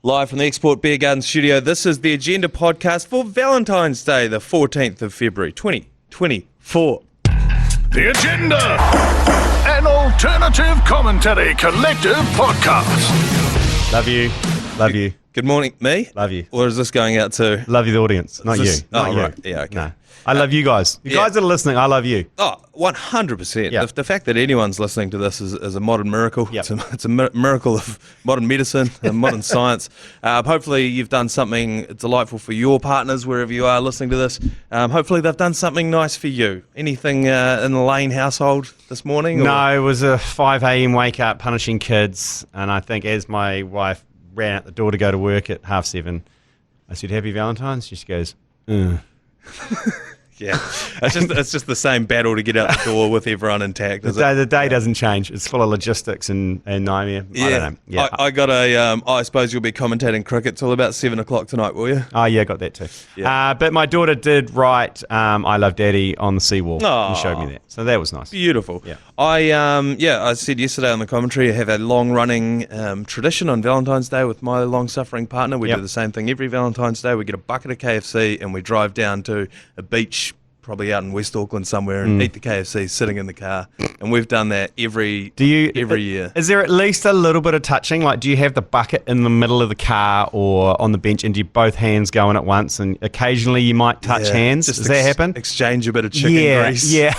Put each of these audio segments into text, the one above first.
Live from the Export Beer Garden studio, this is the Agenda podcast for Valentine's Day, the 14th of February, 2024. The Agenda, an alternative commentary collective podcast. Love you. Love you. Good morning, me? Love you. Or is this going out to... Love you, the audience. Not you. Not you. Right. Yeah, okay. No. I love you guys. You guys that are listening, I love you. Oh, 100%. Yeah. The fact that anyone's listening to this is a modern miracle. Yep. It's a miracle of modern medicine and modern science. Hopefully you've done something delightful for your partners wherever you are listening to this. Hopefully they've done something nice for you. Anything in the Lane household this morning? No, it was a 5 a.m. wake up, punishing kids. And I think as my wife ran out the door to go to work at 7:30, I said, Happy Valentine's? She goes, Yeah, it's just the same battle to get out the door with everyone intact. The day doesn't change. It's full of logistics and nightmare. Yeah. I don't know. Yeah. I got a. I suppose you'll be commentating cricket till about 7 o'clock tonight, will you? Oh, yeah, got that too. Yeah. But my daughter did write I Love Daddy on the seawall and showed me that. So that was nice. Beautiful. Yeah. I said yesterday on the commentary, I have a long-running tradition on Valentine's Day with my long-suffering partner. We do the same thing every Valentine's Day. We get a bucket of KFC and we drive down to a beach, probably out in West Auckland somewhere, and eat the KFC sitting in the car. And we've done that every year. Is there at least a little bit of touching? Like, do you have the bucket in the middle of the car or on the bench, and do you both hands go in at once, and occasionally you might touch hands? Does that happen? Exchange a bit of chicken grease. Yeah.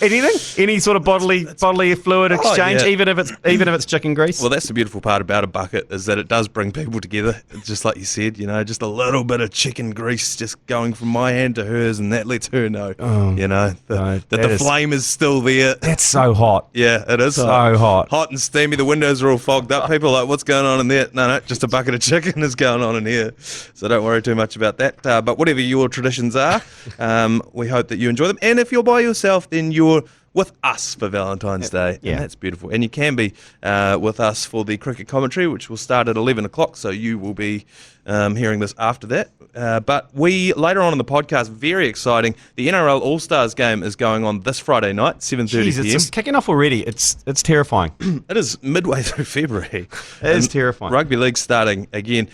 Anything? Any sort of bodily fluid exchange, even if it's chicken grease? Well, that's the beautiful part about a bucket, is that it does bring people together. It's just like you said, just a little bit of chicken grease just going from my hand to hers, and that lets her know, that the flame is still there. That's so hot. Yeah, it is so hot. Hot and steamy. The windows are all fogged up. People are like, what's going on in there? No, just a bucket of chicken is going on in here. So don't worry too much about that. But whatever your traditions are, we hope that you enjoy them. And if you're by yourself, then you're with us for Valentine's Day. Yeah. And that's beautiful. And you can be with us for the cricket commentary, which will start at 11 o'clock. So you will be hearing this after that. But we, later on in the podcast, very exciting, the NRL All Stars game is going on this Friday night, 7:30 p.m. It's just kicking off already. It's terrifying. It is midway through February. It is terrifying. Rugby league starting again.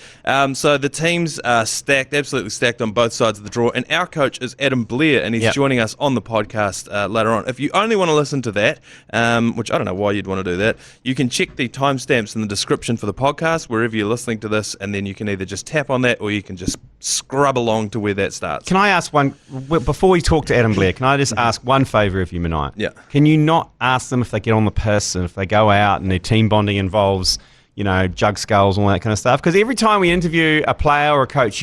So the teams are stacked, absolutely stacked on both sides of the draw. And our coach is Adam Blair, and he's joining us on the podcast later on. If you only want to listen to that, which I don't know why you'd want to do that, you can check the timestamps in the description for the podcast, wherever you're listening to this, and then you can either just tap on that or you can just scrub along to where that starts. Can I ask one, before we talk to Adam Blair, can I just ask one favour of you, Manaia? Yeah. Can you not ask them if they get on the piss and if they go out and their team bonding involves, jug skulls and all that kind of stuff? Because every time we interview a player or a coach,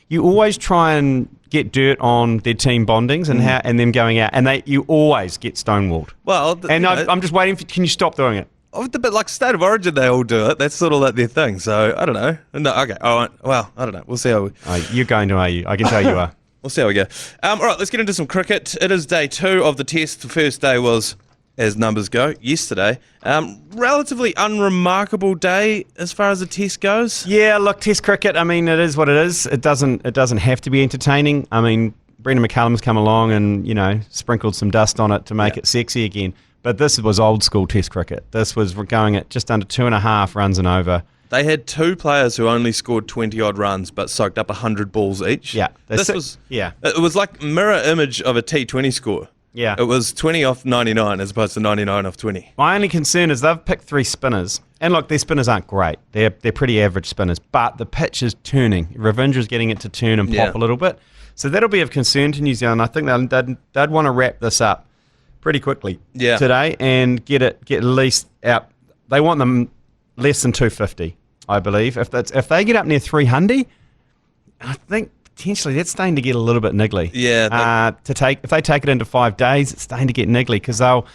you always try and get dirt on their team bondings and them going out, and you always get stonewalled. Well, I'm just waiting for, can you stop doing it? But like State of Origin, they all do it. That's sort of like their thing. So I don't know. No, okay. All right. Well, I don't know. We'll see how we... You're going to, are you? I can tell you are. We'll see how we go. All right, let's get into some cricket. It is day 2 of the test. The first day was, as numbers go, yesterday. Relatively unremarkable day as far as the test goes. Yeah, look, test cricket, I mean, it is what it is. It doesn't have to be entertaining. I mean, Brendan McCullum's come along and, sprinkled some dust on it to make it sexy again. But this was old school test cricket. We're going at just under 2.5 runs and over. They had 2 players who only scored 20-odd runs but soaked up 100 balls each. Yeah. It was like mirror image of a T20 score. Yeah. It was 20 off 99 as opposed to 99 off 20. My only concern is they've picked 3 spinners. And look, their spinners aren't great. They're pretty average spinners. But the pitch is turning. Ravindra's getting it to turn and pop a little bit. So that'll be of concern to New Zealand. I think they'd want to wrap this up pretty quickly today and get at least out. They want them less than 250, I believe. If they get up near 300, I think potentially that's starting to get a little bit niggly. Yeah. If they take it into 5 days, it's starting to get niggly because they'll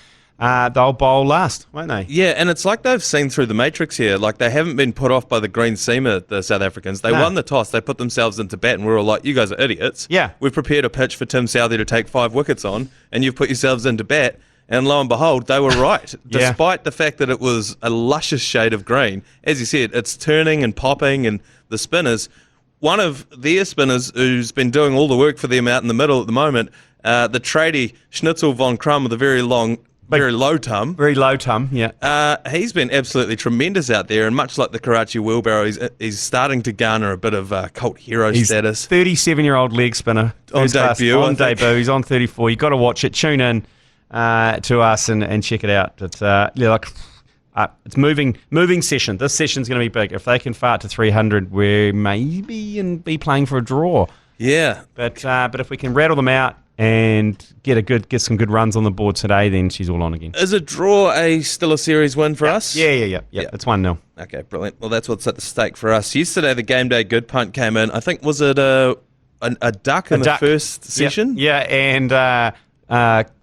bowl last, won't they? Yeah, and it's like they've seen through the matrix here. Like they haven't been put off by the green seamer, the South Africans. They won the toss. They put themselves into bat, and we're all like, you guys are idiots. Yeah. We've prepared a pitch for Tim Southee to take 5 wickets on, and you've put yourselves into bat. And lo and behold, they were right. Despite the fact that it was a luscious shade of green. As you said, it's turning and popping, and the spinners, one of their spinners who's been doing all the work for them out in the middle at the moment, the tradie Schnitzel von Krum with a very long very low tum. Very low tum, yeah. He's been absolutely tremendous out there, and much like the Karachi wheelbarrow, he's starting to garner a bit of cult hero status. 37-year-old leg spinner. On debut. On debut. He's on 34. You've got to watch it. Tune in to us and check it out. It's moving session. This session's going to be big. If they can fart to 300, we're maybe be playing for a draw. Yeah. But if we can rattle them out and get some good runs on the board today, then she's all on again. Is a draw still a series win for us? Yeah. It's 1-0. Okay, brilliant. Well, that's what's at the stake for us. Yesterday, the game day good punt came in. I think, was it a duck in the first session? Yeah, and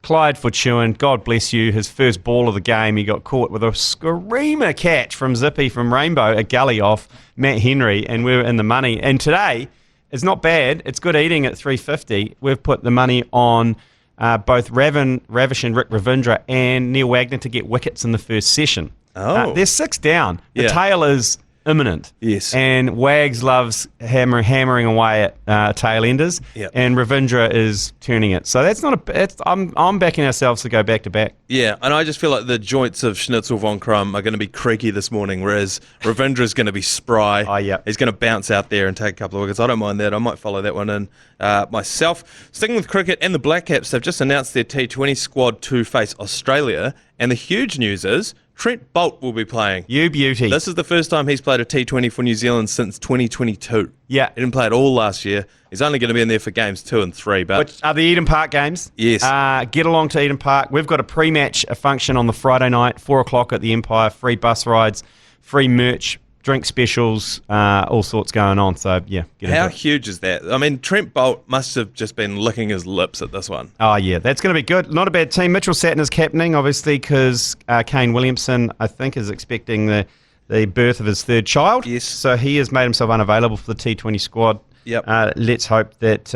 Clyde Fortuyn, God bless you, his first ball of the game, he got caught with a screamer catch from Zippy from Rainbow, a gully off Matt Henry, and we were in the money. And today, it's not bad. It's good eating at 350. We've put the money on both Ravish and Rick Ravindra and Neil Wagner to get wickets in the first session. Oh. They're 6 down. The tail is imminent. Yes. And Wags loves hammering away at tail enders. Yep. And Ravindra is turning it. So that's not I'm backing ourselves to go back to back. Yeah, and I just feel like the joints of Schnitzel von Krum are going to be creaky this morning, whereas Ravindra is going to be spry. Oh, yeah. He's going to bounce out there and take a couple of wickets. I don't mind that. I might follow that one in myself. Sticking with cricket and the Black Caps, they've just announced their T20 squad to face Australia, and the huge news is Trent Boult will be playing. You beauty. This is the first time he's played a T20 for New Zealand since 2022. Yeah. He didn't play it all last year. He's only going to be in there for games 2 and 3. But which are the Eden Park games. Yes. Get along to Eden Park. We've got a pre-match function on the Friday night, 4 o'clock at the Empire. Free bus rides, free merch, drink specials, all sorts going on. So, yeah. How huge is that? I mean, Trent Boult must have just been licking his lips at this one. Oh, yeah. That's going to be good. Not a bad team. Mitchell Satner's captaining, obviously, because Kane Williamson, I think, is expecting the birth of his third child. Yes. So he has made himself unavailable for the T20 squad. Yep. Let's hope that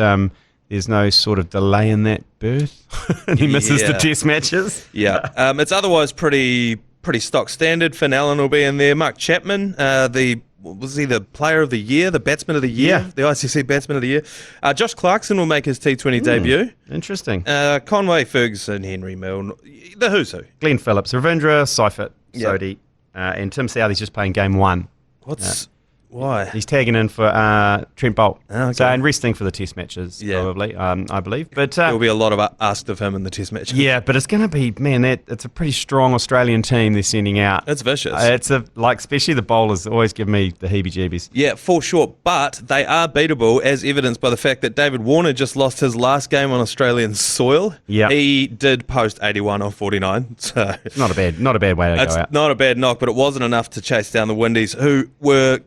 there's no sort of delay in that birth and he misses the test matches. Yeah. It's otherwise pretty stock standard. Finn Allen will be in there. Mark Chapman, was he the player of the year, the batsman of the year, the ICC batsman of the year? Josh Clarkson will make his T20 debut. Interesting. Conway, Ferguson, Henry Milne, the who's who. Glenn Phillips, Ravindra, Seifert, Sodhi, and Tim Southey's just playing game 1. Why? He's tagging in for Trent Boult. Oh, okay. So, and resting for the test matches, probably, I believe. But there'll be a lot of asked of him in the test matches. Yeah, but it's going to be, it's a pretty strong Australian team they're sending out. It's vicious. Especially the bowlers always give me the heebie-jeebies. Yeah, for sure. But they are beatable, as evidenced by the fact that David Warner just lost his last game on Australian soil. Yeah. He did post 81 off 49. So it's not a bad way to go out. It's not a bad knock, but it wasn't enough to chase down the Windies, who were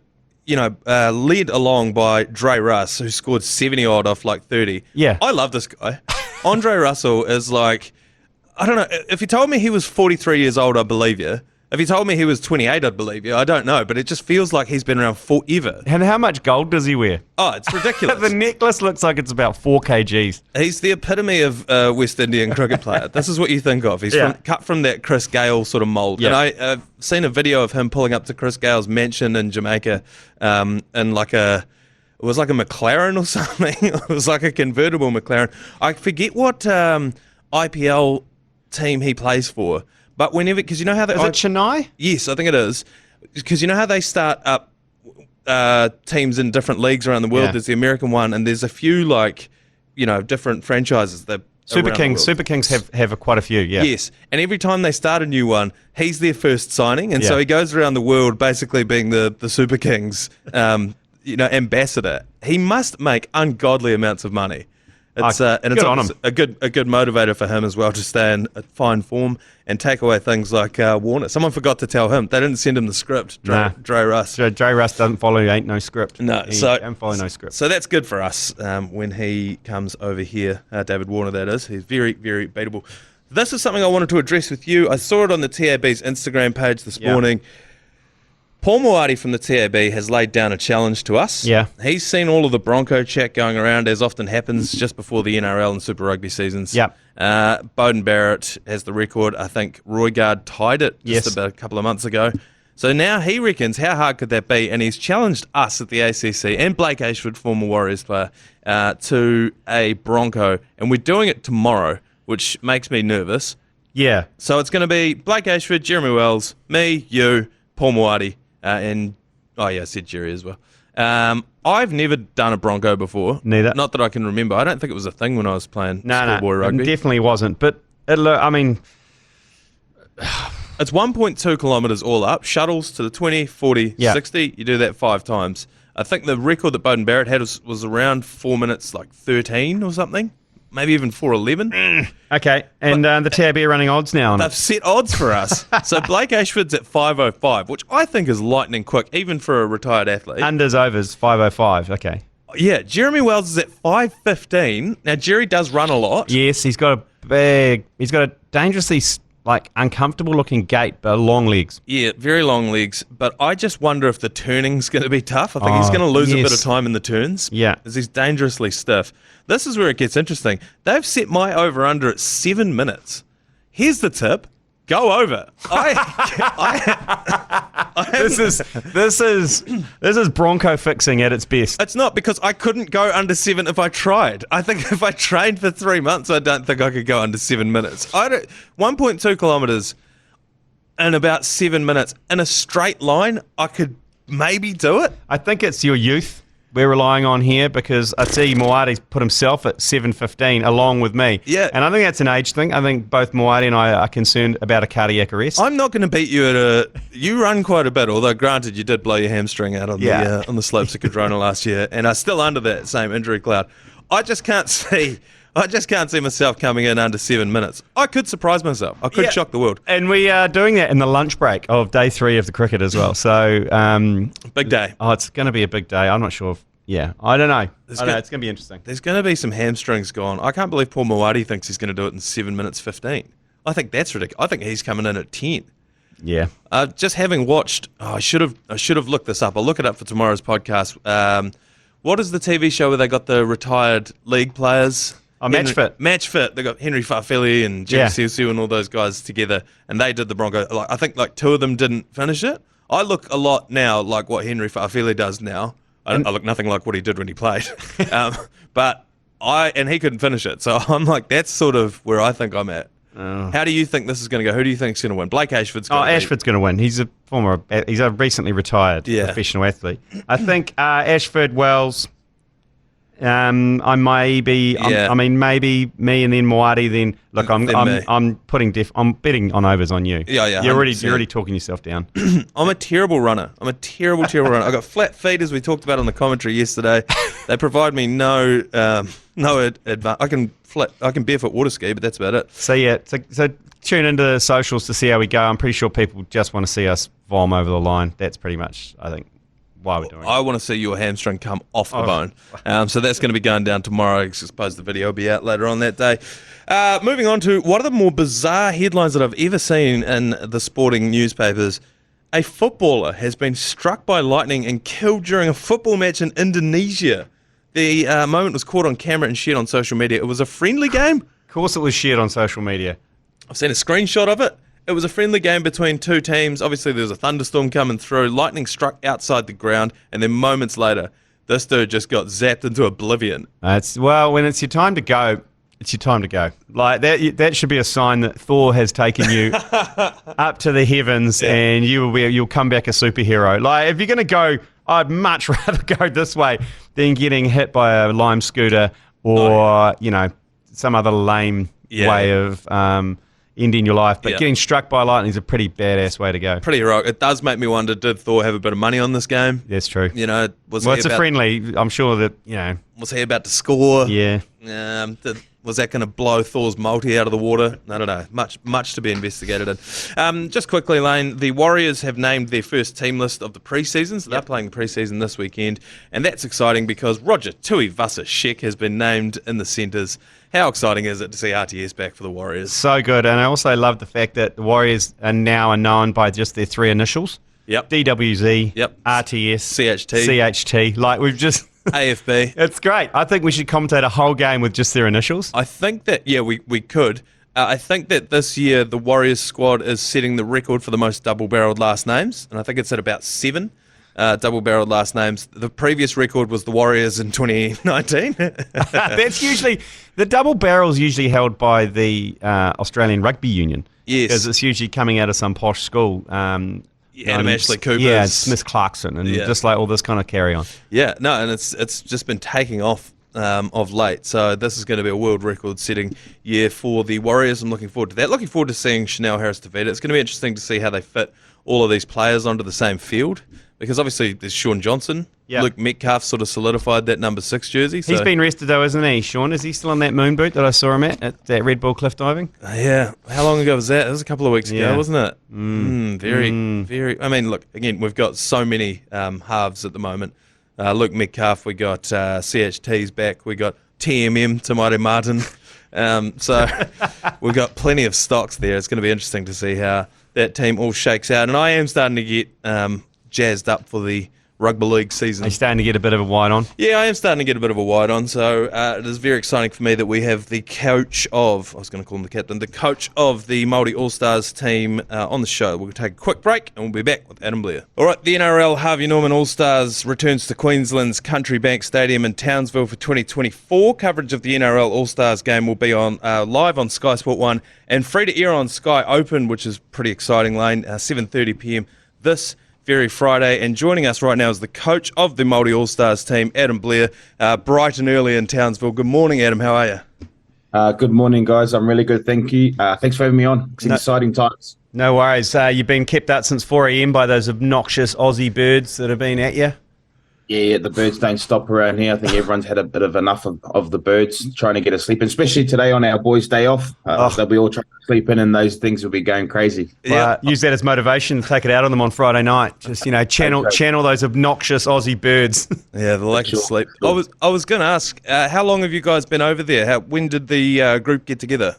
led along by Dre Russ, who scored 70-odd off like 30. Yeah. I love this guy. Andre Russell is like, I don't know, if you told me he was 43 years old, I'd believe you. If you told me he was 28, I'd believe you. I don't know, but it just feels like he's been around forever. And how much gold does he wear? Oh, it's ridiculous. The necklace looks like it's about 4 kgs. He's the epitome of West Indian cricket player. This is what you think of. He's cut from that Chris Gale sort of mould. Yeah. And I've seen a video of him pulling up to Chris Gale's mansion in Jamaica in it was like a McLaren or something. It was like a convertible McLaren. I forget what IPL team he plays for. But whenever, because you know how is it Chennai? Yes, I think it is. Because you know how they start up teams in different leagues around the world. Yeah. There's the American one, and there's a few different franchises that Super Kings have quite a few. Yeah. Yes, and every time they start a new one, he's their first signing, and so he goes around the world basically being the Super Kings, ambassador. He must make ungodly amounts of money. It's a good motivator for him as well to stay in a fine form and take away things like Warner. Someone forgot to tell him. They didn't send him the script. Dre Russ. Dre Russ doesn't follow. Ain't no script. No, he don't follow no script. So that's good for us when he comes over here. David Warner, that is. He's very, very beatable. This is something I wanted to address with you. I saw it on the TAB's Instagram page this morning. Paul Moati from the TAB has laid down a challenge to us. Yeah. He's seen all of the Bronco chat going around, as often happens just before the NRL and Super Rugby seasons. Yep. Bowden Barrett has the record. I think Roygard tied it just about a couple of months ago. So now he reckons, how hard could that be? And he's challenged us at the ACC and Blake Ashford, former Warriors player, to a Bronco. And we're doing it tomorrow, which makes me nervous. Yeah. So it's going to be Blake Ashford, Jeremy Wells, me, you, Paul Moati, and I said Jerry as well. I've never done a Bronco before. Neither. Not that I can remember. I don't think it was a thing when I was playing schoolboy rugby. It definitely wasn't. But it's 1.2 kilometres all up. Shuttles to the 20, 40, 60. You do that 5 times. I think the record that Bowden Barrett had was around 4 minutes, 13 or something. Maybe even 4:11. Okay, and the TAB are running odds now on They've set odds for us. So Blake Ashford's at 5:05, which I think is lightning quick, even for a retired athlete. Unders, overs, 5:05. Okay. Yeah, Jeremy Wells is at 5:15. Now, Jerry does run a lot. Yes, he's got a dangerously uncomfortable looking gait, but long legs. Yeah, very long legs. But I just wonder if the turning's going to be tough. I think he's going to lose a bit of time in the turns. Yeah. Because he's dangerously stiff. This is where it gets interesting. They've set my over-under at 7 minutes. Here's the tip. Go over. This is Bronco fixing at its best. It's not, because I couldn't go under 7 if I tried. I think if I trained for 3 months, I don't think I could go under 7 minutes. 1.2 kilometres in about 7 minutes in a straight line, I could maybe do it. I think it's your youth we're relying on here, because I see Moati's put himself at 7:15 along with me. Yeah. And I think that's an age thing. I think both Moati and I are concerned about a cardiac arrest. I'm not going to beat you you run quite a bit, although granted you did blow your hamstring out on the slopes of Cadrona last year, and are still under that same injury cloud. I just can't see myself coming in under 7 minutes. I could surprise myself. I could shock the world. And we are doing that in the lunch break of day 3 of the cricket as well. So big day. Oh, it's going to be a big day. I'm not sure. I don't know. It's going to be interesting. There's going to be some hamstrings gone. I can't believe Paul Moati thinks he's going to do it in 7 minutes 15. I think that's ridiculous. I think he's coming in at 10. Yeah. Just having watched, I should have looked this up. I'll look it up for tomorrow's podcast. What is the TV show where they got the retired league players? Match Fit. Match Fit. They got Henry Farfelli and Jimmy Siusiu and all those guys together, and they did the Bronco. I think 2 of them didn't finish it. I look a lot now like what Henry Farfelli does now. I look nothing like what he did when he played. But he couldn't finish it. So I'm like, that's sort of where I think I'm at. How do you think this is going to go? Who do you think's going to win? Blake Ashford's going to win. Ashford's going to win. He's a recently retired professional athlete. I think Ashford, Wells, maybe me and then Moati. Then look, I'm betting on overs on you. Yeah. You're already talking yourself down. I'm a terrible runner. I got flat feet, as we talked about on the commentary yesterday. They provide me no advantage. I can barefoot water ski, but that's about it. So tune into the socials to see how we go. I'm pretty sure people just want to see us vom over the line. That's pretty much, I think, why we're doing it. I want to see your hamstring come off the bone. So that's going to be going down tomorrow. I suppose the video will be out later on that day. Moving on to one of the more bizarre headlines that I've ever seen in the sporting newspapers. A footballer has been struck by lightning and killed during a football match in Indonesia. The moment was caught on camera and shared on social media. It was a friendly game. Of course it was shared on social media. I've seen a screenshot of it. It was a friendly game between 2 teams. Obviously, there was a thunderstorm coming through. Lightning struck outside the ground, and then moments later, this dude just got zapped into oblivion. When it's your time to go, it's your time to go. Like that should be a sign that Thor has taken you up to the heavens, and you'll come back a superhero. Like, if you're going to go, I'd much rather go this way than getting hit by a lime scooter or some other lame way of ending your life. But getting struck by lightning is a pretty badass way to go. Pretty heroic. It does make me wonder, did Thor have a bit of money on this game? That's true. It's a friendly. I'm sure that, Was he about to score? Yeah. Was that going to blow Thor's multi out of the water? I don't know. Much to be investigated in. Just quickly, Lane, the Warriors have named their first team list of the preseason, so they're playing the preseason this weekend, and that's exciting because Roger Tuivasa-Sheck has been named in the centres. How exciting is it to see RTS back for the Warriors? So good, and I also love the fact that the Warriors are known by just their 3 initials. Yep. DWZ, yep. RTS, CHT. Like, we've just... AFB. It's great. I think we should commentate a whole game with just their initials. I think that, we could. I think that this year the Warriors squad is setting the record for the most double-barreled last names, and I think it's at about 7. double-barreled last names. The previous record was the Warriors in 2019. That's usually the double barrel's usually held by the Australian Rugby Union. Yes, because it's usually coming out of some posh school. Adam Ashley Cooper. Yeah, Smith Clarkson, and just like all this kind of carry on. Yeah, no, and it's just been taking off of late. So this is going to be a world record-setting year for the Warriors. I'm looking forward to that. Looking forward to seeing Chanel Harris-Tavita. It's going to be interesting to see how they fit all of these players onto the same field, because obviously there's Sean Johnson. Yeah. Luke Metcalf sort of solidified that number 6 jersey. So. He's been rested though, isn't he, Sean? Is he still on that moon boot that I saw him at that Red Bull cliff diving? Yeah. How long ago was that? It was a couple of weeks ago, wasn't it? Very. I mean, look, again, we've got so many halves at the moment. Luke Metcalf, we got CHT's back, we got TMM, Tamari Martin. So we've got plenty of stocks there. It's going to be interesting to see how that team all shakes out. And I am starting to get jazzed up for the rugby league season. Are you starting to get a bit of a wide on? Yeah, I am starting to get a bit of a wide on. So it is very exciting for me that we have the coach of, I was going to call him the captain, the coach of the Māori All Stars team on the show. We'll take a quick break and we'll be back with Adam Blair. All right, the NRL Harvey Norman All Stars returns to Queensland's Country Bank Stadium in Townsville for 2024. Coverage of the NRL All Stars game will be on live on Sky Sport 1 and free to air on Sky Open, which is pretty exciting, Lane, 7:30 p.m. this very Friday. And joining us right now is the coach of the Māori All Stars team, Adam Blair, bright and early in Townsville. Good morning, Adam. How are you? Good morning, guys. I'm really good. Thank you. Thanks for having me on. It's exciting times. No worries. You've been kept out since 4 a.m. by those obnoxious Aussie birds that have been at you. Yeah, the birds don't stop around here. I think everyone's had a bit of enough of the birds trying to get a sleep, and especially today on our boys' day off. They'll be all trying to sleep in, and those things will be going crazy. Yeah, use that as motivation to take it out on them on Friday night. Just channel those obnoxious Aussie birds. Yeah, the lack of sleep. I was going to ask, how long have you guys been over there? When did the group get together?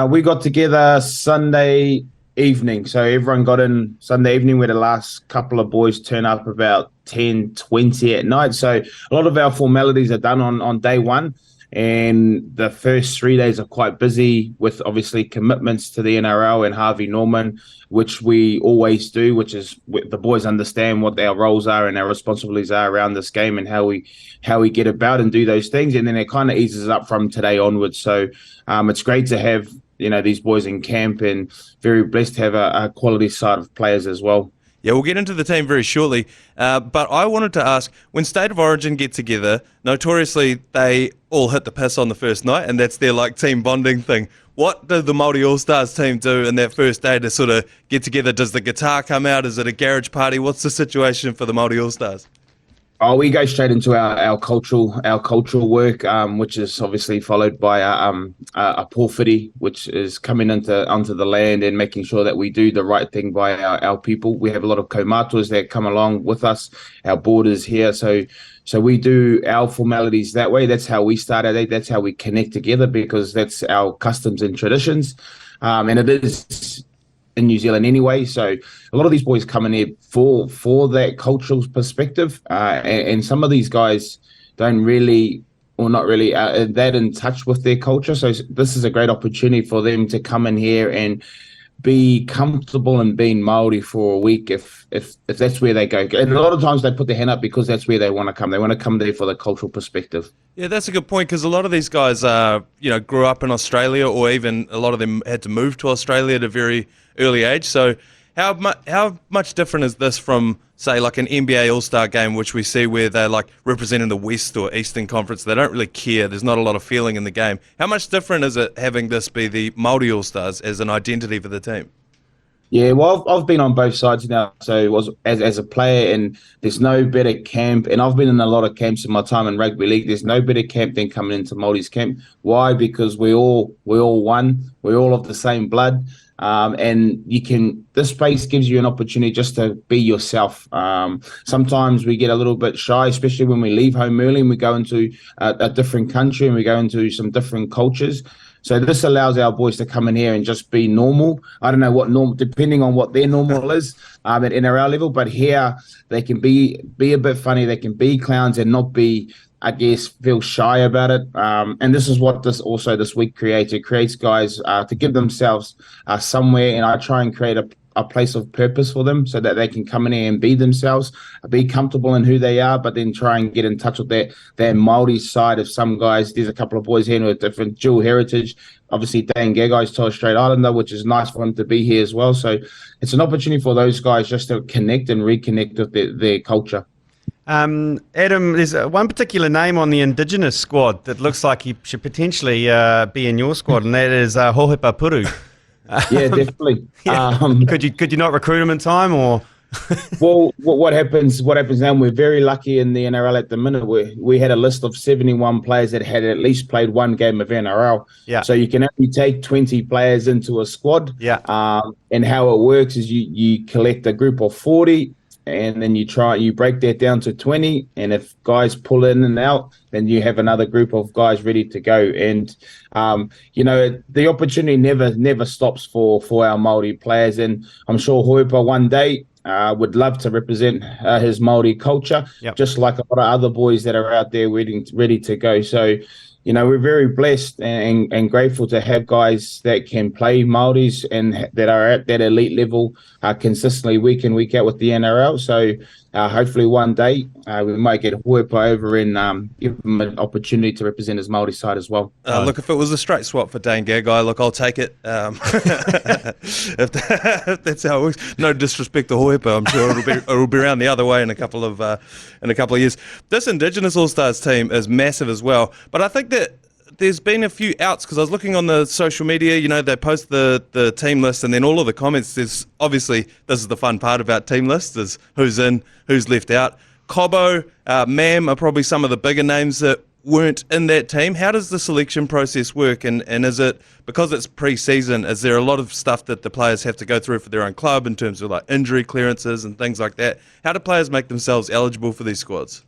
We got together Sunday evening, so everyone got in Sunday evening, where the last couple of boys turn up about 10:20 at night. So a lot of our formalities are done on day one, and the first 3 days are quite busy with obviously commitments to the NRL and Harvey Norman, which we always do, which is the boys understand what our roles are and our responsibilities are around this game and how we get about and do those things, and then it kind of eases up from today onwards. So it's great to have these boys in camp, and very blessed to have a quality side of players as well. Yeah, we'll get into the team very shortly, but I wanted to ask, when State of Origin get together, notoriously they all hit the piss on the first night, and that's their team bonding thing. What did the Māori All Stars team do in that first day to sort of get together? Does the guitar come out? Is it a garage party? What's the situation for the Māori All Stars? Oh, we go straight into our cultural work, which is obviously followed by a porphyry, which is coming onto the land and making sure that we do the right thing by our people. We have a lot of kaumatuas that come along with us, our borders here, so we do our formalities that way. That's how we start our day. That's how we connect together, because that's our customs and traditions, and it is in New Zealand anyway. So a lot of these boys come in here for that cultural perspective, and some of these guys don't really, or not really, that in touch with their culture. So this is a great opportunity for them to come in here and be comfortable in being Māori for a week if that's where they go. And a lot of times they put their hand up because that's where they want to come. They want to come there for the cultural perspective. Yeah, that's a good point, because a lot of these guys grew up in Australia, or even a lot of them had to move to Australia at a very early age. So how much different is this from, say, like an NBA All-Star game, which we see where they're representing the West or Eastern Conference? They don't really care. There's not a lot of feeling in the game. How much different is it having this be the Māori All-Stars as an identity for the team? Yeah, well, I've been on both sides now. So it was as a player, and there's no better camp. And I've been in a lot of camps in my time in rugby league. There's no better camp than coming into Māori's camp. Why? Because we're all one. We're all of the same blood. And this space gives you an opportunity just to be yourself. Sometimes we get a little bit shy, especially when we leave home early and we go into a different country and we go into some different cultures. So this allows our boys to come in here and just be normal. I don't know what normal, depending on what their normal is at NRL level, but here they can be a bit funny. They can be clowns and not be, I guess, feel shy about it. And this is what this week creates. It creates guys to give themselves somewhere, and I try and create a place of purpose for them so that they can come in here and be themselves, be comfortable in who they are, but then try and get in touch with that Māori side of some guys. There's a couple of boys here with different dual heritage. Obviously, Dan Gagai's Torres Strait Islander, which is nice for him to be here as well. So it's an opportunity for those guys just to connect and reconnect with their culture. Adam, there's one particular name on the Indigenous squad that looks like he should potentially be in your squad, and that is Hohepa Puru. Yeah, definitely. Yeah. Could you not recruit him in time, or? Well, what happens now? We're very lucky in the NRL at the minute. We had a list of 71 players that had at least played one game of NRL. Yeah. So you can only take 20 players into a squad. Yeah. And how it works is you collect a group of 40. And then you break that down to 20, and if guys pull in and out, then you have another group of guys ready to go. And the opportunity never stops for our Māori players, and I'm sure Hoipa one day would love to represent his Māori culture, just like a lot of other boys that are out there ready to go. So, we're very blessed and grateful to have guys that can play Māoris and that are at that elite level consistently week in, week out with the NRL. So hopefully one day we might get Hoipa over and give him an opportunity to represent his Māori side as well. Look, if it was a straight swap for Dane Gagai, look, I'll take it. If that's how it works. No disrespect to Hoipa, I'm sure it'll be around the other way in a couple of years. This Indigenous All Stars team is massive as well, but I think that there's been a few outs because I was looking on the social media, they post the team list, and then all of the comments, there's obviously, this is the fun part about team lists, is who's in, who's left out. Cobbo, Mam are probably some of the bigger names that weren't in that team. How does the selection process work, and is it, because it's pre-season, is there a lot of stuff that the players have to go through for their own club in terms of like injury clearances and things like that? How do players make themselves eligible for these squads?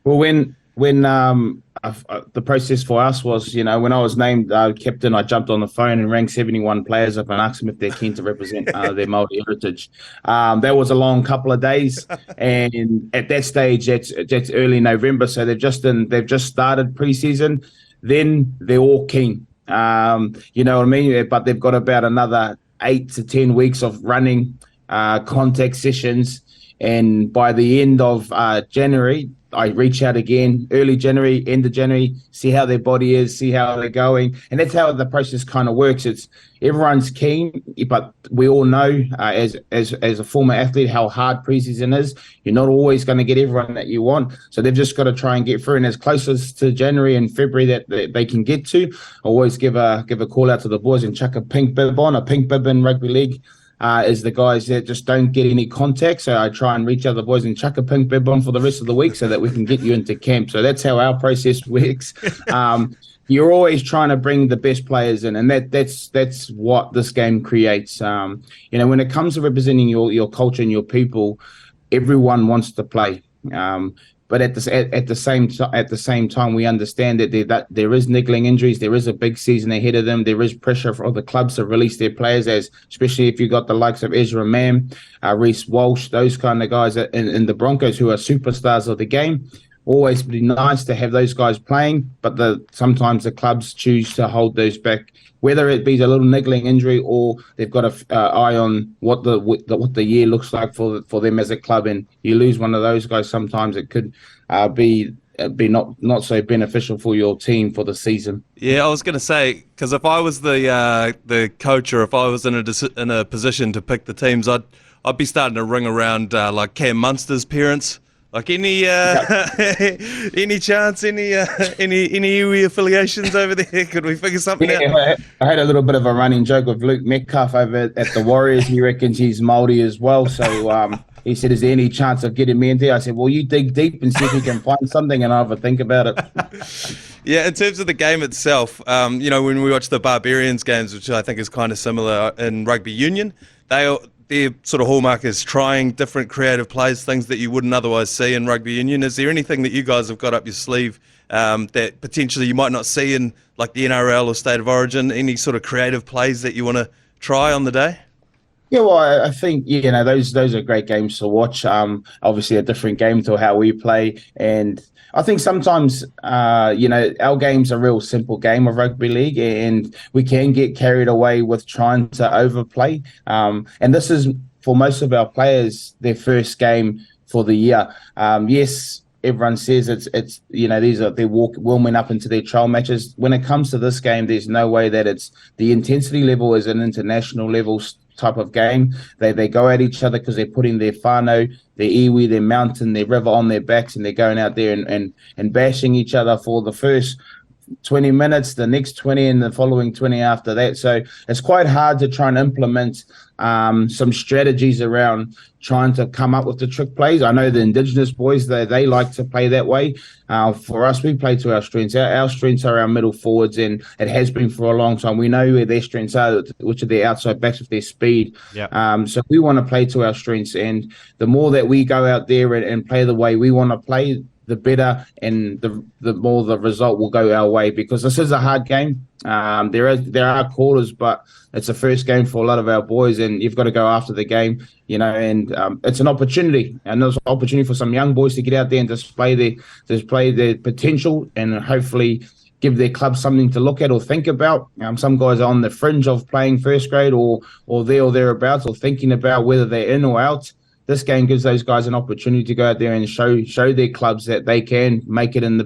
Well, when the process for us was, when I was named captain, I jumped on the phone and rang 71 players up and asked them if they're keen to represent their Māori heritage. That was a long couple of days, and at that stage, that's early November, so they've just started pre-season. Then they're all keen, you know what I mean? But they've got about another 8 to 10 weeks of running contact sessions, and by the end of January, I reach out again, early January, end of January, see how their body is, see how they're going. And that's how the process kind of works. It's everyone's keen, but we all know as a former athlete how hard preseason is. You're not always going to get everyone that you want. So they've just got to try and get through. And as close as to January and February that they can get to, always give a call out to the boys and chuck a pink bib on. A pink bib in rugby league is the guys that just don't get any contact. So I try and reach out to the boys and chuck a pink bib on for the rest of the week so that we can get you into camp. So that's how our process works. You're always trying to bring the best players in, and that's what this game creates. When it comes to representing your culture and your people, everyone wants to play. But at the same time, we understand that there is niggling injuries. There is a big season ahead of them. There is pressure for the clubs to release their players, especially if you've got the likes of Ezra Mam, Reece Walsh, those kind of guys in the Broncos who are superstars of the game. Always be nice to have those guys playing, but sometimes the clubs choose to hold those back, whether it be a little niggling injury or they've got an eye on what the year looks like for them as a club, and you lose one of those guys. Sometimes it could be not so beneficial for your team for the season. Yeah, I was going to say, because if I was the coach, or if I was in a position to pick the teams, I'd be starting to ring around like Cam Munster's parents. Like any chance, any Iwi affiliations over there? Could we figure something out? I had a little bit of a running joke with Luke Metcalf over at the Warriors. He reckons he's Māori as well. So he said, "Is there any chance of getting me in there?" I said, "Well, you dig deep and see if you can find something, and I'll have a think about it." Yeah, in terms of the game itself, when we watch the Barbarians games, which I think is kind of similar in rugby union, their sort of hallmark is trying different creative plays, things that you wouldn't otherwise see in rugby union. Is there anything that you guys have got up your sleeve that potentially you might not see in like the NRL or State of Origin? Any sort of creative plays that you want to try on the day? Yeah, well, I think those are great games to watch. Obviously a different game to how we play, and I think sometimes our game's a real simple game of rugby league, and we can get carried away with trying to overplay. And this is for most of our players their first game for the year. Yes. Everyone says it's they're warming up into their trial matches. When it comes to this game, there's no way that it's the intensity level is an international level type of game. They go at each other because they're putting their whānau, their iwi, their mountain, their river on their backs, and they're going out there and bashing each other for the first 20 minutes, the next 20, and the following 20 after that. So it's quite hard to try and implement some strategies around trying to come up with the trick plays. I know the Indigenous boys, they like to play that way. For us, we play to our strengths. Our strengths are our middle forwards, and it has been for a long time. We know where their strengths are, which are their outside backs with their speed. Yep. So we want to play to our strengths, and the more that we go out there and play the way we want to play, the better, and the more the result will go our way, because this is a hard game. There are quarters, but it's the first game for a lot of our boys, and you've got to go after the game, and it's an opportunity, and there's an opportunity for some young boys to get out there and display their potential, and hopefully give their club something to look at or think about. Some guys are on the fringe of playing first grade or there or thereabouts, or thinking about whether they're in or out. This game gives those guys an opportunity to go out there and show their clubs that they can make it in the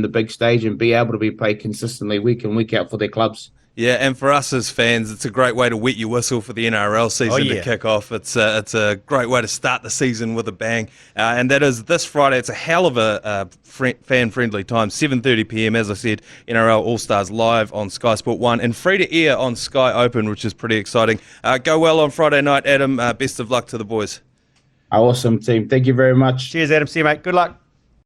big stage and be able to be played consistently week in, week out for their clubs. Yeah, and for us as fans, it's a great way to wet your whistle for the NRL season to kick off. It's a great way to start the season with a bang, and that is this Friday. It's a hell of a fan-friendly time, 7:30 p.m. As I said, NRL All Stars live on Sky Sport 1 and free to air on Sky Open, which is pretty exciting. Go well on Friday night, Adam. Best of luck to the boys. Awesome, team. Thank you very much. Cheers, Adam. See you, mate. Good luck.